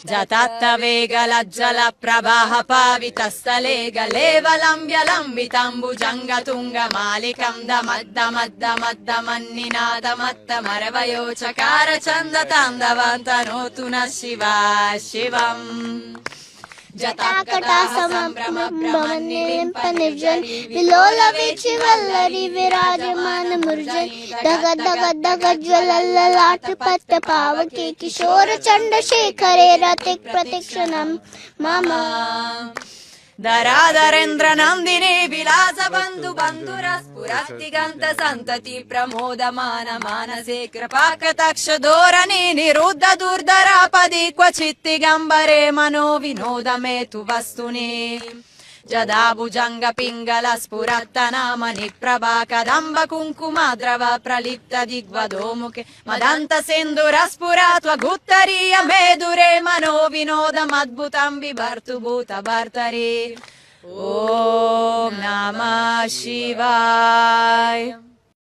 जतत्तवेगलज्जल प्रवाह पावितस्थले गलेवलम्ब्यलम्बिताम्बुजङ्गतुङ्गमालिकं दमद्दमद्दमद्दमन्निनादमत्तमरवयो चकार छन्दतान्दवन्तनोतु न शिवा शिवम् जटाकटा समभ्रमनिलिम्पनिर्जरी विलोलवीचि वल्लरी विराजमान मुर्जरी धगद धगद धगद ज्वलल्ललाट पावके किशोर चण्डशेखरे रतिक प्रतिक्षणं मम धराधरेन्द्र नन्दिनी विलास बन्धु बन्धुरस्फुरस्तिगन्त सन्तति प्रमोदमान मानसे कृपाकटाक्ष धोरणी निरुद्ध दुर्धरापदि क्वचित् दिगम्बरे मनो विनोद मे तु वस्तुनि जदा भुजङ्ग पिङ्गल स्फुरत्तनामनि प्रभा कदम्ब कुङ्कुमाद्रव प्रलिप्त दिग्वधो मुखे मदन्त सिन्दुरस्फुरात्वगुत्तरीय मेदुरे मनो विनोदमद्भुतं बिभर्तु भूत भर्तरि ॐ नमः शिवाय।